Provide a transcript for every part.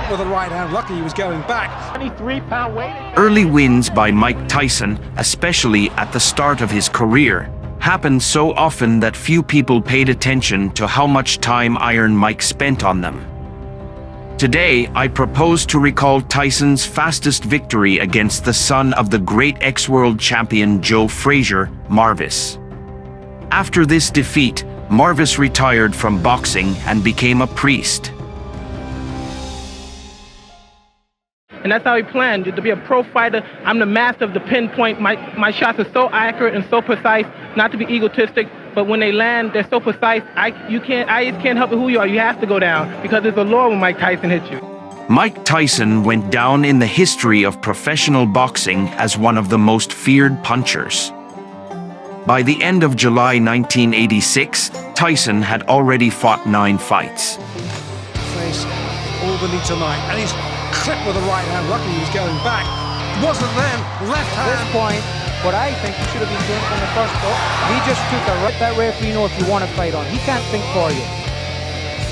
clip with the right hand. Lucky he was going back. 23-pound weight. Early wins by Mike Tyson, especially at the start of his career, happened so often that few people paid attention to how much time Iron Mike spent on them. Today, I propose to recall Tyson's fastest victory against the son of the great ex-world champion Joe Frazier, Marvis. After this defeat, Marvis retired from boxing and became a priest. And that's how he planned, to be a pro fighter. I'm the master of the pinpoint. My shots are so accurate and so precise, not to be egotistic, but when they land, they're so precise, I just can't help it who you are. You have to go down, because there's a law when Mike Tyson hits you. Mike Tyson went down in the history of professional boxing as one of the most feared punchers. By the end of July 1986, Tyson had already fought 9 fights. Face Albany tonight, and he's clipped with the right hand. Lucky he was going back. Wasn't then. Left hand. At this point, what I think he should have been doing from the first book, he just took a right. That referee know if you want to fight on. He can't think for you.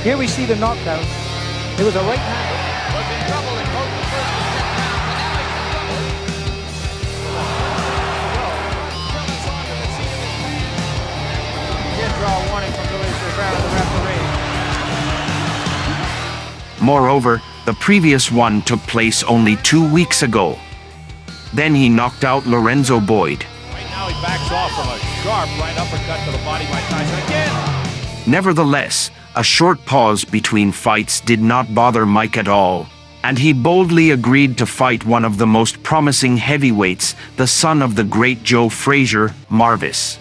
Here we see the knockdown. It was a right hand. Was in trouble in both the first and second rounds, but now he's in trouble. He did draw a warning from Louis Rivera, the referee. Moreover, the previous one took place only 2 weeks ago. Then he knocked out Lorenzo Boyd. Right now he backs off from a sharp right uppercut to the body by Tyson again. Nevertheless, a short pause between fights did not bother Mike at all, and he boldly agreed to fight one of the most promising heavyweights, the son of the great Joe Frazier, Marvis.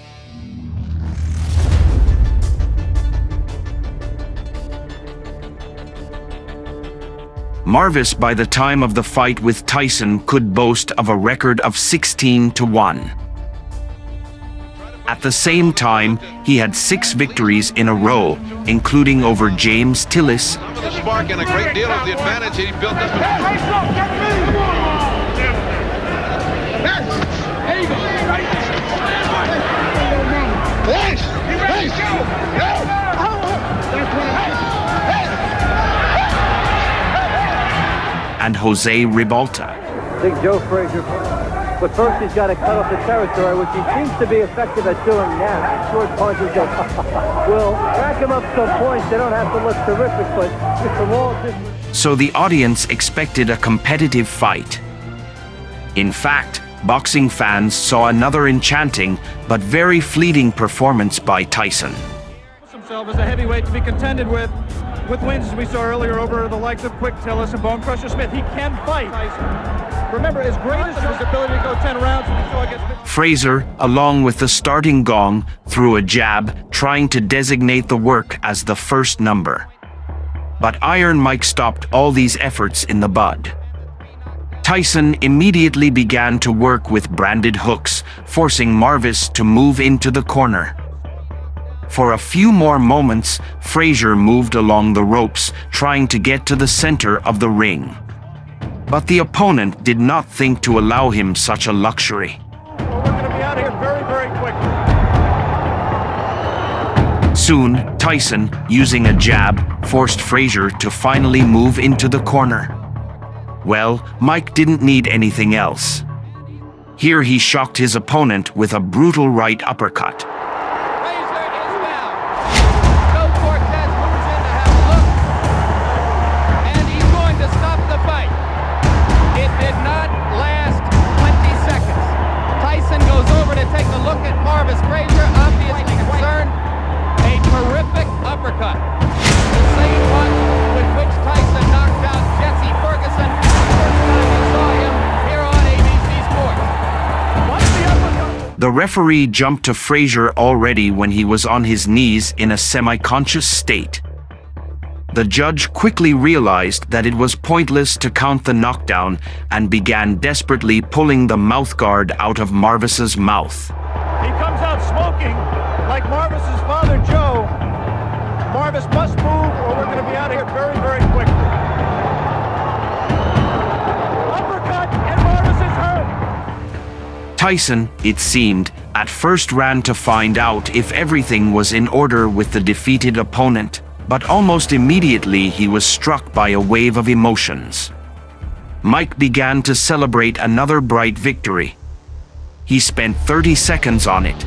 Marvis, by the time of the fight with Tyson, could boast of a record of 16-1. At the same time, he had 6 victories in a row, including over James Tillis, Some of the spark and a great deal of the advantage he built up. and Jose Ribalta. Big Joe Frazier. But first he's got to cut off the territory, which he seems to be effective at doing now. Short punches that will rack him up some points. They don't have to look terrific, but just from all different... So the audience expected a competitive fight. In fact, boxing fans saw another enchanting but very fleeting performance by Tyson. Himself as a heavyweight to be contended with wins as we saw earlier over the likes of Quick Tillis and Bone Crusher Smith. He can fight. Remember, as great as his ability to go 10 rounds when he saw against Frazier, along with the starting gong, threw a jab, trying to designate the work as the first number. But Iron Mike stopped all these efforts in the bud. Tyson immediately began to work with branded hooks, forcing Marvis to move into the corner. For a few more moments, Frazier moved along the ropes, trying to get to the center of the ring. But the opponent did not think to allow him such a luxury. Well, we're going to be out of here very, very quickly. Soon, Tyson, using a jab, forced Frazier to finally move into the corner. Well, Mike didn't need anything else. Here he shocked his opponent with a brutal right uppercut. Take a look at Marvis Frazier, obviously concerned. A terrific uppercut. The same punch with which Tyson knocked out Jesse Ferguson the first time you saw him here on ABC Sports. What's the uppercut? The referee jumped to Frazier already when he was on his knees in a semi-conscious state. The judge quickly realized that it was pointless to count the knockdown and began desperately pulling the mouthguard out of Marvis's mouth. He comes out smoking like Marvis's father, Joe. Marvis must move or we're going to be out of here very, very quickly. Uppercut and Marvis is hurt. Tyson, it seemed, at first ran to find out if everything was in order with the defeated opponent. But almost immediately he was struck by a wave of emotions. Mike began to celebrate another bright victory. He spent 30 seconds on it.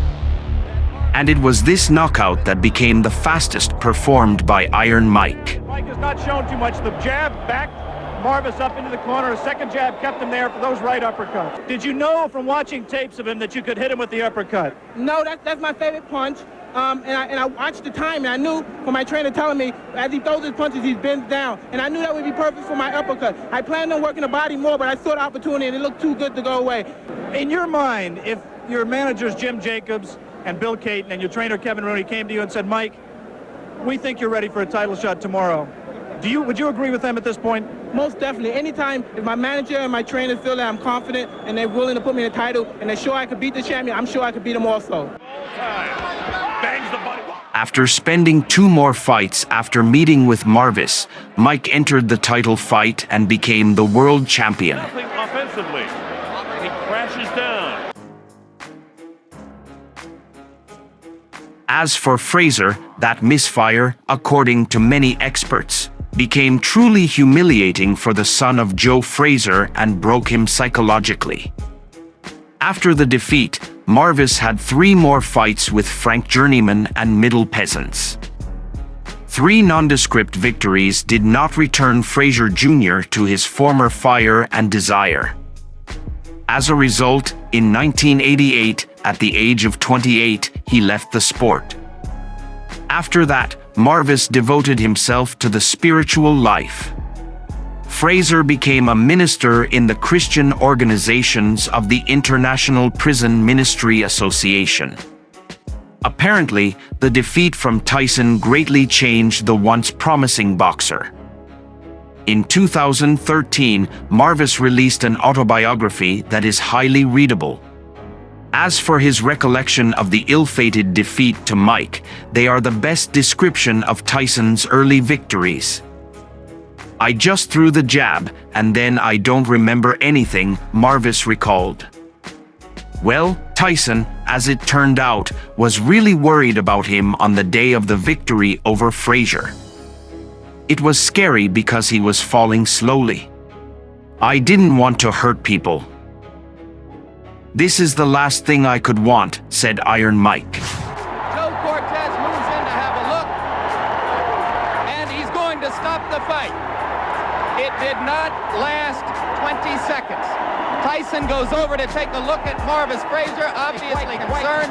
And it was this knockout that became the fastest performed by Iron Mike. Mike has not shown too much. The jab backed Marvis up into the corner. A second jab kept him there for those right uppercuts. Did you know from watching tapes of him that you could hit him with the uppercut? No, that's my favorite punch. And I watched the time, and I knew from my trainer telling me, as he throws his punches, he bends down. And I knew that would be perfect for my uppercut. I planned on working the body more, but I saw the opportunity, and it looked too good to go away. In your mind, if your managers, Jim Jacobs and Bill Caton, and your trainer, Kevin Rooney, came to you and said, Mike, we think you're ready for a title shot tomorrow, would you agree with them at this point? Most definitely. Anytime if my manager and my trainer feel that I'm confident and they're willing to put me in a title and they're sure I could beat the champion, I'm sure I could beat them also. After spending 2 more fights after meeting with Marvis, Mike entered the title fight and became the world champion. Nothing offensively. He crashes down. As for Frazier, that misfire, according to many experts, became truly humiliating for the son of Joe Frazier and broke him psychologically. After the defeat, Marvis had 3 more fights with Frank Journeyman and Middle Peasants. 3 nondescript victories did not return Frazier Jr. to his former fire and desire. As a result, in 1988, at the age of 28, he left the sport. After that, Marvis devoted himself to the spiritual life. Frazier became a minister in the Christian organizations of the International Prison Ministry Association. Apparently, the defeat from Tyson greatly changed the once promising boxer. In 2013, Marvis released an autobiography that is highly readable. As for his recollection of the ill-fated defeat to Mike, they are the best description of Tyson's early victories. I just threw the jab, and then I don't remember anything, Marvis recalled. Well, Tyson, as it turned out, was really worried about him on the day of the victory over Frazier. It was scary because he was falling slowly. I didn't want to hurt people. This is the last thing I could want, said Iron Mike. Joe Cortez moves in to have a look, and he's going to stop the fight. It did not last 20 seconds. Tyson goes over to take a look at Marvis Frazier, obviously concerned.